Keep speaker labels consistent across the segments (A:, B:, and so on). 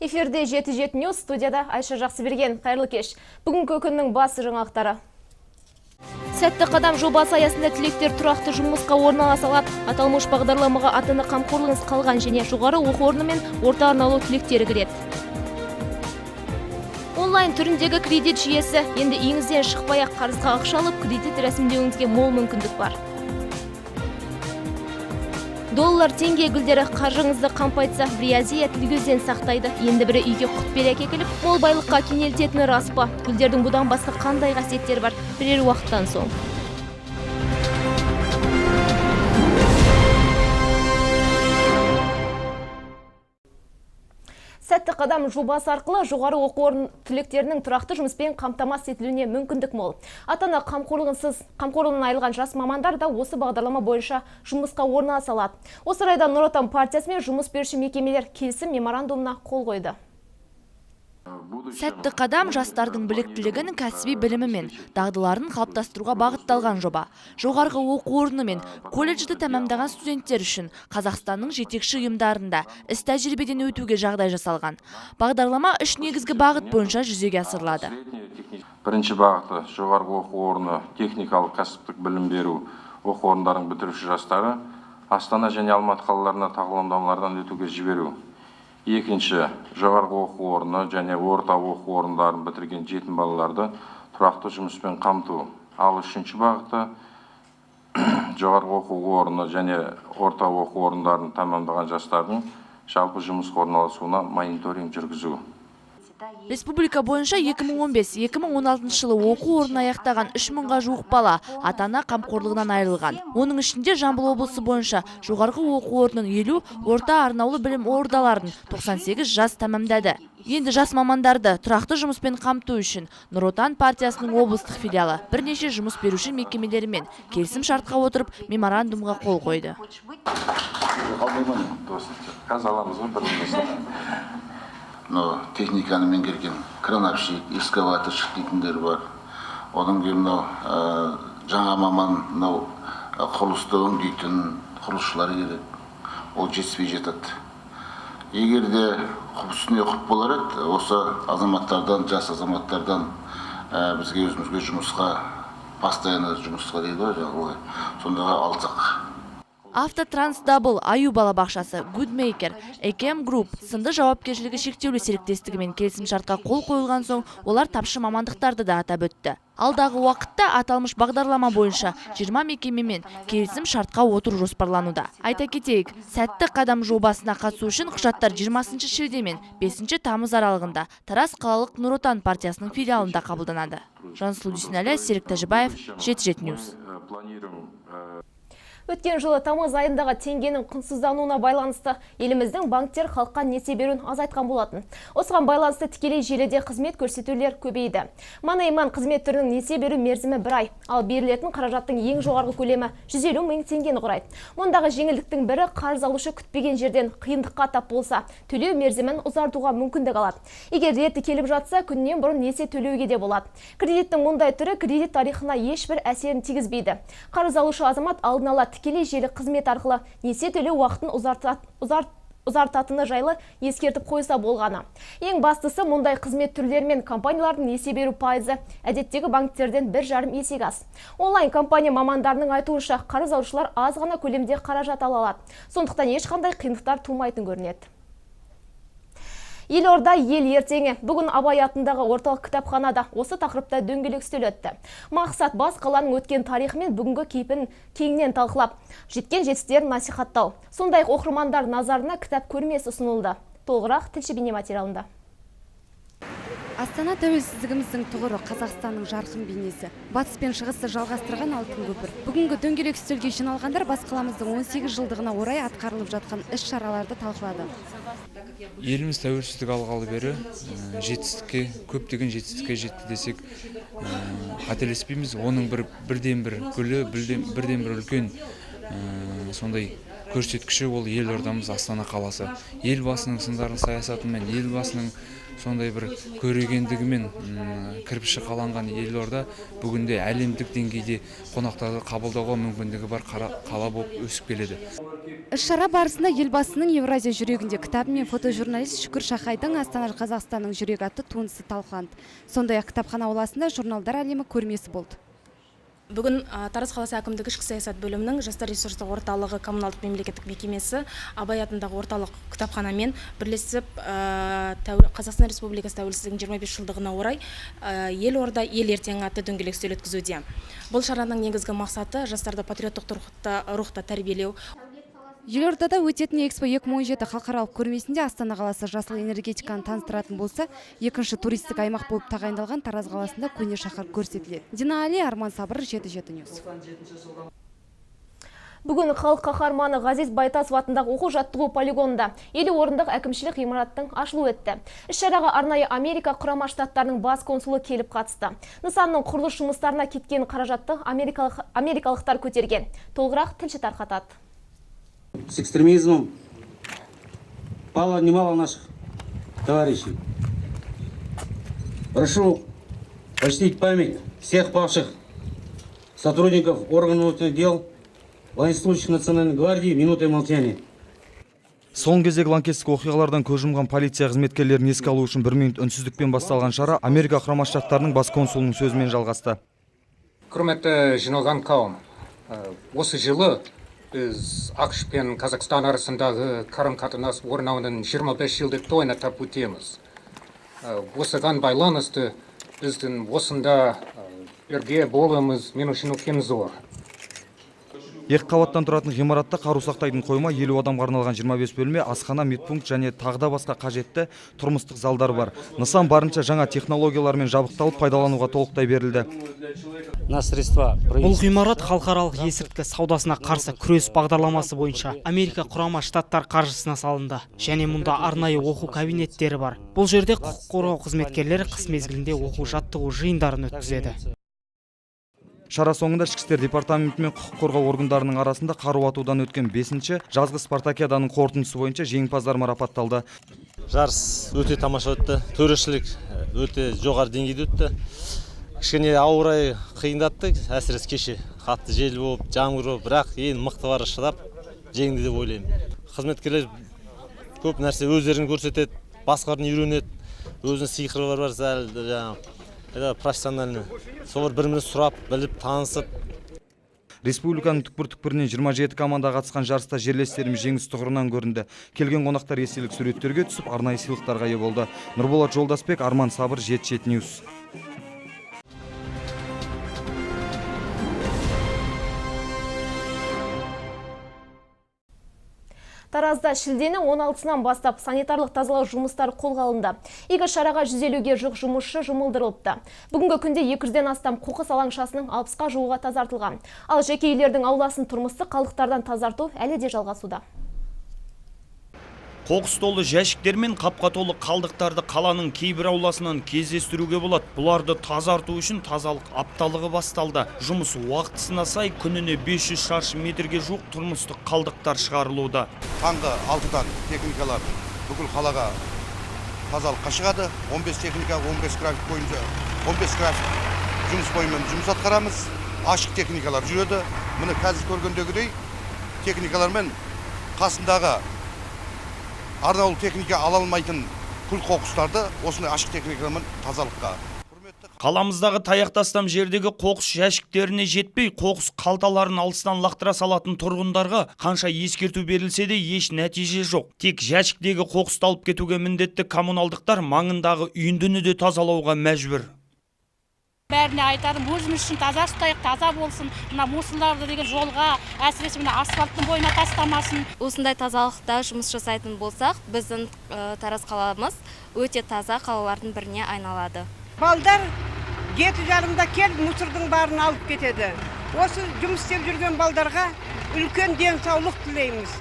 A: Эфирде 7-7 News, студияда Айша Жақсыберген. Қайырлы кеш. Бүгінгі күннің басы жаңалықтары. Сәтті қадам жобасы аясында түлектер тұрақты жұмысқа орналаса алады. Аталмыш бағдарламаға ата-ана қамқорлығынсыз қалған және жоғары оқу орны мен орта арнаулы түлектері кіреді. Онлайн түріндегі кредит жүйесі енді үйіңізден шықпай-ақ қарызға ақша алып, кредит рәсімдеуіңізге мол мүмкіндік бар. Доллар теңге гүлдері қаржыңызды қампайтса, бірі Азия тілгөзден сақтайды. Енді бірі үйге құт бере әкеліп, мол байлыққа кенелтетіні рас па? Гүлдердің бұдан басқа қандай қасиеттері бар? Бірер уақыттан соң. Сәтті қадам жобасы арқылы жоғары оқу орны түлектерінің тұрақты жұмыспен қамтамасыз етілуіне мүмкіндік мол. Ата-ана қамқорлығынан айырылған жас мамандар да осы бағдарлама бойынша жұмысқа орналаса алады. Осы орайда Нұр Отан партиясы мен жұмыс беруші мекемелер келісім меморандумына қол қойды.
B: Сәтті қадам жастардың біліктілігін, кәсіби білімі мен дағдыларын қалыптастыруға бағытталған жоба. Жоғарғы оқу орны мен колледжді тәмамдаған студенттер үшін Қазақстанның жетекші ұйымдарында іс тәжірибеден өтуге жағдай жасалған. Бағдарлама 3 негізгі бағыт бойынша жүзеге асырылады.
C: Бірінші бағыты жоғарғы оқу орны техникалық кәсіптік білім беру оқу орындарының бітіруші жастары Астана және Алматы қалаларына тағылымдамалардан өтуге жіберу. Екінші, жоғарғы оқу орны және орта оқу орындарын бітірген жетім балаларды тұрақты жұмыспен қамту. Ал үшінші бағыты жоғарғы оқу орны және орта оқу орындарын тәмамдаған жастардың жалпы жұмысқа орналасуына мониторинг жүргізу.
B: Республика бойынша 2015-2016 жылы оқу орнын аяқтаған 3000-ға жуық бала ата-ана қамқорлығынан айырылған. Оның ішінде Жамбыл облысы бойынша жоғарғы оқу орнын 50, орта арнаулы білім ордаларын 98 жас тәмамдады. Енді жас мамандарды тұрақты жұмыспен қамту үшін Нұр Отан партиясының облыстық филиалы бірнеше жұмыс беруші мекемелерімен келісім шартқа отырып меморандумға қол қойды.
D: Техниканы меңгерген крановщик, экскаваторщик дейтіндер бар. Одан кейін жаңа маман құрылысты өңдейтін құрылысшылар керек. Ол жетіспей жатады. Егер де үстіне құп болар еді, осы азаматтардан, жас азаматтардан бізге өзімізге жұмысқа, постоянно жұмысқа дейді ғой, сондағы алсақ.
B: Автотранс Дабл, Аю балабақшасы, Goodmaker, Экем Group сынды жауапкершілігі шектеулі серіктестігімен келісім шартқа қол қойылған соң, олар тапшы мамандықтарды да атап өтті. Алдағы уақытта аталмыш бағдарлама бойынша 20 мекемемен келісім шартқа отыру жоспарлануда. Айта кетейік, сәтті қадам жобасына қатысу үшін құжаттар 20 шілде мен 5 тамыз аралығында Тараз қалалық Нұр Отан партиясының филиалында қабылданады. Жансұлу Дүйсенәлі, Серік Тәжібаев, 7-7 News.
A: Өткен жылы тамыз айындағы теңгенің құнсыздануына байланысты еліміздің банктер халыққа несие беруін азайтқан болатын. Осыған байланысты тікелей желіде қызмет көрсетулер көбейді. Мана-иман қызмет түрінің несие беру мерзімі 1 ай, ал берілетін қаражаттың ең жоғарғы көлемі 150 мың теңгені құрайды. Мұндағы жеңілдіктің бірі қарыз алушы күтпеген жерден қиындыққа тап болса, төлеу мерзімін ұзартуға мүмкіндік алады. Егер реті келіп жатса, күннен бұрын несие төлеуге де болады. Кредиттің мұндай түрі кредит тарихына ешбір әсерін тигізбейді. Қарыз алушы азамат алдын ала тікелей желі қызмет арқылы несие төлеу уақытын ұзартатыны жайлы ескертіп қойса болғаны. Ең бастысы мұндай қызмет түрлері мен компаниялардың несие беру пайызы әдеттегі банктерден 1,5 есеге аз. Онлайн компания мамандарының айтуынша қарыз алушылар аз ғана көлемде қаражат ала алады. Сондықтан ешқандай қиындықтар тумайтын көрінеді. Елорда ел ертеңі. Бүгін Абай атындағы орталық кітапханада осы тақырыпта дөңгелек үстел өтті. Мақсат бас қаланың өткен тарихы мен бүгінгі кейпін кеңінен талқылап, жеткен жетістіктерін насихаттау. Сондай-ақ оқырмандар назарына кітап көрмесі ұсынылды. Толығырақ тілші бейнематериалында.
E: Астана тәуелсіздігіміздің тұғыры, Қазақстанның жарқын бейнесі. Батыс пен шығысты жалғастырған алтын көпір. Бүгінгі дөңгелек үстелге жиналғандар бас қаламыздың 18 жылдығына орай атқарылып жатқан іс-шараларды талқылады.
F: Еліміз тәуелсіздік алғалы бері жетістікке, көптеген жетістікке жетті десек қателеспейміз. Оның бірден бір гүлі, бірден бір үлкен сондай көрсеткіші ол елордамыз Астана қаласы. Елбасының сындарлы саясатымен, елбасының сондай бір көрегендігімен кірпіші қаланған елорда бүгінде әлемдік деңгейде қонақтарды қабылдауға мүмкіндігі бар қала болып өсіп келеді.
E: Іс-шара барысында елбасының Евразия жүрегінде кітабы мен фотожурналист Шүкір Шахайдың Астана Қазақстанның жүрегі атты туындысы талқыланды. Сондай-ақ кітапхана ауласында журналдар әлемі көрмесі болды.
G: Бүгін Тараз қаласы әкімдігі ішкі саясат бөлімінің жастар ресурстық орталығы коммуналдық мемлекеттік мекемесі Абай атындағы орталық кітапханамен бірлесіп Қазақстан Республикасы тәуелсіздігінің 25 жылдығына орай елорда ел ертеңі атты дөңгелек үстел өткізуде. Бұл шараның негізгі мақсаты жастарды патриоттық рухта тәрбиелеу.
E: Елордада өтетін Экспо 2017 халықаралық көрмесінде Астана қаласы жасыл энергетиканы таныстыратын болса, екінші туристік аймақ болып тағайындалған Тараз қаласында көне шаһар көрсетіледі. Дина Али, Арман Сабыр, 7-7 Ньюс.
A: Бүгін халық қаһарманы Ғазиз Байтасов атындағы оқу жаттығу полигонында 50 орындық әкімшілік ғимараттың ашылуы өтті. Іс-шараға арнайы Америка Құрама Штаттарының бас консулы келіп қатысты. Нысанның құрылыс жұмыстарына кеткен қаражатты америкалықтар көтерген. Толығырақ тілші тарқатады.
H: С экстремизмом пало немало наших товарищей. Прошу почтить память всех павших сотрудников органов внутренних дел, военнослужащих Национальной гвардии минутой молчания.
I: Соңғы кездегі лаңкестік оқиғалардан көз жұмған полиция қызметкерлерін еске алу үшін 1 минут үнсіздікпен басталған шара Америка Құрама Штаттарының бас консулының сөзімен жалғасты.
J: Құрметті жиналған қауым, осы жылы біз ақш пен Қазақстан арасындағы қарым-қатынас орнауының 25 жылдық тойын атап өтеміз. Осыған байланысты біздің осында бірге болуымыз мен үшін үлкен зор.
I: Екі қабаттан тұратын ғимаратта қару сақтайтын қойма, 50 адамға арналған 25 бөлме, асхана, медпункт және тағы да басқа қажетті тұрмыстық залдар бар. Нысан барынша жаңа технологиялармен жабдықталып пайдалануға толықтай берілді.
K: Бұл ғимарат халықаралық есірткі саудасына қарсы күрес бағдарламасы бойынша Америка Құрама Штаттар қаржысына салынды. Және мұнда арнайы оқу кабинеттері бар. Бұл жерде құқық қорғау қызметкерлері қыс мезгілінде оқу жаттығу жиындарын өткізеді.
I: Шара соңында ішкі істер департаменті мен құқық қорғау органдарының арасында қару атудан өткен 5-ші жазғы спартакиаданың қорытындысы бойынша жеңімпаздар марапатталды.
L: Жарыс өте тамаша өтті. Төрешілік өте жоғары деңгейде өтті. Кішкене ауа райы қиындатты, әсіресе кеше қатты жел болып, жаңбыр болып, бірақ ең мықты бары шыдап жеңді деп ойлаймын. Қызметкерлер көп нәрсе өздерін көрсетеді, басқаларын үйренеді, өзінің сиқыры бар жаңағы. Профессиональный. Солар бір-бірін сұрап, біліп, танысып.
I: Республиканың түкпір-түкпірінен 27 команда қатысқан жарыста жерлестеріміз жеңіс тұғырынан көрінді. Келген қонақтар естелік суреттерге түсіп, арнайы сыйлықтарға ие болды. Нұрболат Жолдасбек, Арман Сабыр, 7-7 Ньюс.
A: Таразда шілденің 16-сынан бастап санитарлық тазалау жұмыстары қолға алынды. Игі шараға 150-ге жуық жұмысшы жұмылдырылыпты. Бүгінгі күнде 200-ден астам қоқыс алаңшасының 60-қа жуығы тазартылған. Ал жеке үйлердің ауласын тұрмыстық қалдықтардан тазарту әлі де жалғасуда.
M: Қоқыс толы жәшіктер мен қапқа толы қалдықтарды қаланың кейбір ауласынан кездестіруге болады. Бұларды тазарту үшін тазалық апталығы басталды. Жұмыс уақытысына сай күніне 500 шаршы метрге жуық тұрмыстық қалдықтар шығарылуда.
N: Таңғы 6-дан техникалар бүкіл қалаға тазалыққа шығады. 15 техника, 15 график бойынша, 15 график жұмыс бойымен жұмыс атқарамыз. Ашық техникалар жүреді. Мұны қазір көргендегідей техникалармен қасындағы арнаулы техника ала алмайтын күл қоқыстарды осындай ашық техникамен тазалыққа.
M: Қаламыздағы таяқтастам жердегі қоқыс жәшіктеріне жетпей, қоқыс қалталарын алыстан лақтыра салатын тұрғындарға қанша ескерту берілсе де еш нәтиже жоқ. Тек жәшіктегі қоқысты алып кетуге міндетті коммуналдықтар маңындағы үйіндіні де тазалауға мәжбүр.
O: бәріне айтарым, өзіміз үшін таза ұстайық, таза болсын. Мына мусорларды деген жолға, әсіресе мына асфальттың бойына тастамасын.
P: Осындай тазалықта жұмыс жасайтын болсақ, біздің Тараз қаламыз өте таза қалалардың біріне айналады.
Q: Балдар 7:30-да келіп мусордың барын алып кетеді. Осы жұмыс істеп жүрген балдарға үлкен денсаулық тілейміз.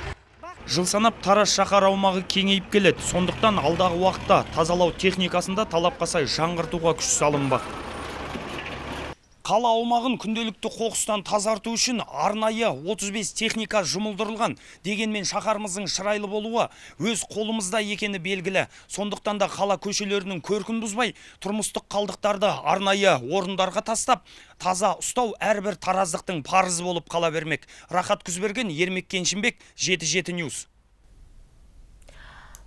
M: Жыл санап Тараз шаһар аумағы кеңейіп келеді. Сондықтан алдағы уақытта тазалау техникасында талапқа сай жаңғыртуға күш салынбақ. Қала аумағын күнделікті қоқыстан тазарту үшін арнайы 35 техника жұмылдырылған. Дегенмен шаһарымыздың шырайлы болуы өз қолымызда екені белгілі. Сондықтан да қала көшелерінің көркін бұзбай, тұрмыстық қалдықтарды арнайы орындарға тастап, таза ұстау әрбір тараздықтың парызы болып қала бермек. Рахат Күзберген, Ермек Кеншімбек, 7-7 News.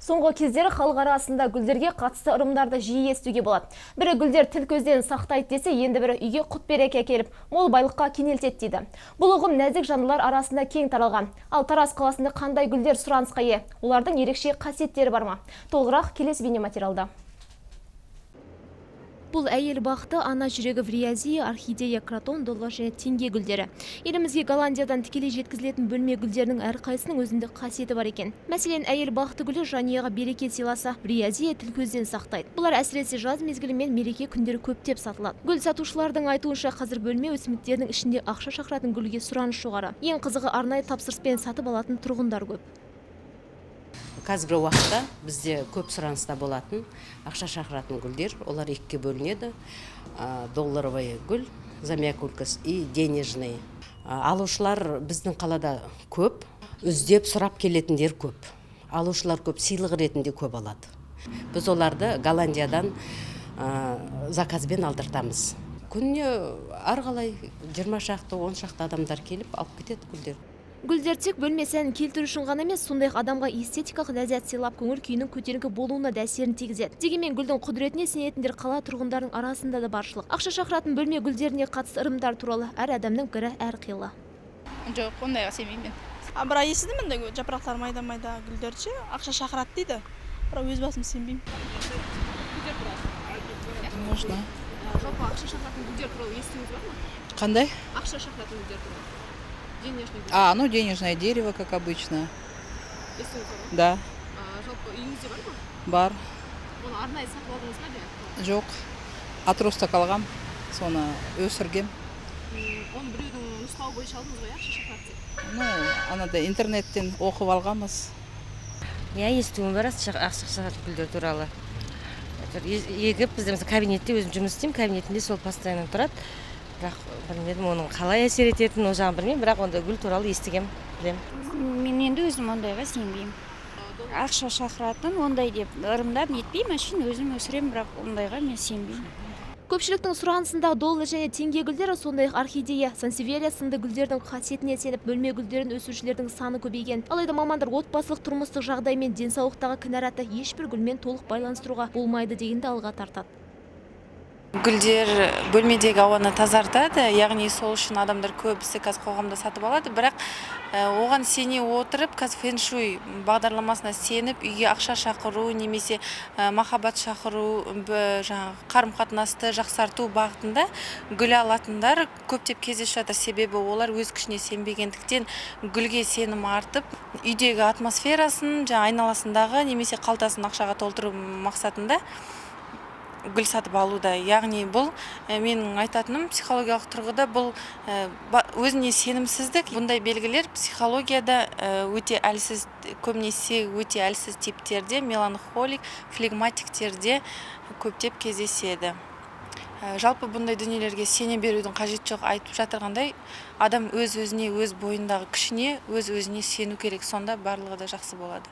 A: Соңғы кездері халық арасында гүлдерге қатысты ырымдарды жиі естуге болады. Бірі гүлдер тіл көзден сақтайды десе, енді бірі үйге құт береке әкеліп, мол байлыққа кенелтеді дейді. Бұл ұғым нәзік жандылар арасында кең таралған. Ал Тараз қаласында қандай гүлдер сұранысқа ие? Олардың ерекше қасиеттері бар ма? Толығырақ келесі бейнематериалда. Бұл әйел бақты, ана жүрегі вриазия, орхидея, кротон, долла және теңге гүлдері. Елімізге Голландиядан тікелей жеткізілетін бөлме гүлдерінің әрқайсының өзіндік қасиеті бар екен. Мәселен, әйел бақты гүлі жанұяға береке сыйласа, вриазия тіл көзден сақтайды. Бұлар әсіресе жаз мезгілі мен мереке күндері көптеп сатылады. Гүл сатушылардың айтуынша қазір бөлме өсімдіктердің ішінде ақша шақыратын гүлге сұраныс жоғары. Ең қызығы, арнайы тапсырыспен сатып алатын тұрғындар көп.
R: Қазіргі уақытта бізде көп сұраныста болатын ақша шақыратын гүлдер, олар екіге бөлінеді. Долларовый гүл, замякулькас и денежный. Алушылар біздің қалада көп, үздеп сұрап келетіндер көп. Алушылар көп, сыйлық ретінде көп алады. Біз оларды Голландиядан заказбен алдыртамыз. Күніне арғалай 20 шақты, 10 шақты адамдар келіп алып кетеді гүлдер.
A: Гүлдер тек бөлме сәнін келтіру үшін ғана емес, сондай адамға эстетикалық ләззат сыйлап, көңіл күйінің көтеріңкі болуына да әсерін тигізеді. Дегенмен гүлдің құдіретіне сенетіндер қала тұрғындарының арасында да баршылық. Ақша шақыратын бөлме гүлдеріне қатысты ырымдар туралы әр адамның пікірі әрқилы.
S: Жоқ, ондайға сенбеймін. Бірақ естідім, жапырақтар майда-майда гүлдерші ақша шақырады дейді. Бірақ өз басым сенбеймін.
T: Можно.
A: Жалпы ақша шақыратын гүлдер туралы естіңіз бар ма?
T: Қандай?
A: Ақша шақыратын гүлдер туралы.
T: Ну денежное дерево, как обычно. Да.
A: Жалпы үйіңізде бар ма?
T: Бар.
A: Оны арнайы сатып алдыңыз ба де?
T: Жоқ. Отросток алғам, соны өсіргем.
A: Оны біреудің нұсқауы бойынша алдыңыз ғой, ақша шақырады деп?
T: Анада интернеттен оқып алғанбыз.
U: Естуім бар, ақша шақыратын гүлдер туралы. Егіп, бізде кабинетте өзім жұмыс істеймін, кабинетінде сол постоянно тұрады. Бірақ білмедім, оның қалай әсер ететінін о жағын білмеймін, бірақ онда гүл туралы естігем, білемін.
V: Мен енді өзім ондайға сенбеймін. Ақша шақыратын, ондай деп ырымдап нетпеймін, үшін өзім өсірем, бірақ ондайға мен сенбеймін.
A: Көпшіліктің сұранысындағы долла және теңге гүлдері, сондай орхидея, сансеверия сынды гүлдердің қасиетіне сеніп, бөлме гүлдерін өсірушілердің саны көбейген. Алайда мамандар отбасылық тұрмыстық жағдай мен денсаулықтағы кінәратты ешбір гүлмен толық байланыстыруға болмайды дегенді алға тартады.
W: Гүлдер бөлмедегі ауаны тазартады, яғни сол үшін адамдар көбісі қазір қоғамда сатып алады, бірақ оған сене отырып, қазір фэн-шуй бағдарламасына сеніп, үйге ақша шақыру, немесе махаббат шақыру, қарым-қатынасты жақсарту бағытында гүл алатындар көптеп кездесіп жатыр. Себебі олар өз күшіне сенбегендіктен гүлге сенім артып, үйдегі атмосферасын, айналасындағы немесе қалтасын ақшаға толтыру мақсатында гүл сатып алуда. Яғни бұл менің айтатыным психологиялық тұрғыда бұл өзіне сенімсіздік. Бұндай белгілер психологияда өте әлсіз, көбінесе өте әлсіз типтерде, меланхолик, флегматиктерде көптеп кездеседі. Жалпы бұндай дүниелерге сене берудің қажет жоқ. Айтып жатырғандай, адам өз-өзіне, өз бойындағы күшіне, өз-өзіне сену керек, сонда барлығы да жақсы болады.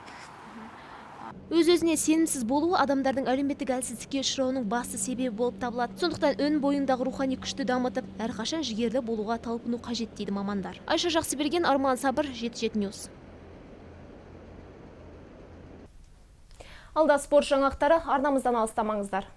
A: Өз-өзіне сенімсіз болуы адамдардың әлеуметтік әлсіздікке ұшырауының басты себебі болып табылады. Сондықтан өн бойындағы рухани күшті дамытып, әрқашан жігерлі болуға талпыну қажет дейді мамандар. Айша Жақсыберген, Арман Сабыр, 7-7 News. Алда спорт жаңалықтары, арнамыздан алыстамаңыздар.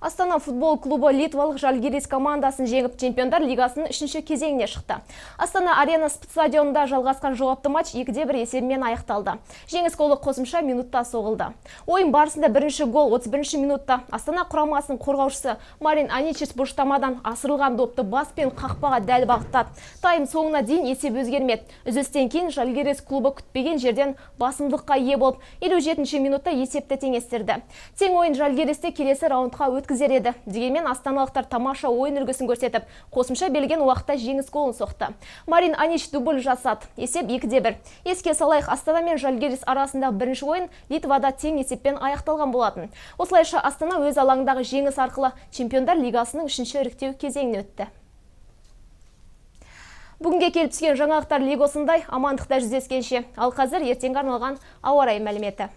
A: Астана Астана футбол клубы Литвалық Жальгирис командасын жеңіп, чемпиондар лигасының 3-ші кезеңіне шықты. Астана арена стадионында жалғасқан жауапты матч 2-1 есебімен аяқталды. Жеңіс голы қосымша минутта соғылды. Ойын барысында бірінші гол 31 минутта Астана құрамасының қорғаушысы Марин Аничис бұрыштамадан асырылған допты баспен қақпаға дәл бағыттады. Тайм соңына дейін есеп өзгермеді. Үзілістен кейін Жальгирис клубы күтпеген жерден басымдыққа ие болып, 57 минутта есепті теңестірді. Тең ойын Жальгиристе келесі раундқа өткізер еді. Дегенмен астаналықтар тамаша ойын үлгісін көрсетіп, қосымша берілген уақытта жеңіс голын соқты. Марин Анич дубль жасады. Есеп 2-1. Еске салайық, Астана мен Жальгирис арасындағы бірінші ойын Литвада тең есеппен аяқталған болатын. Осылайша Астана өз алаңдағы жеңіс арқылы чемпиондар лигасының 3-ші іріктеу кезеңіне өтті. Бүгінге келіп түскен жаңалықтар лигасындай амандықта жүздескенше. Ал қазір ертеңге арналған ауа райы мәліметі.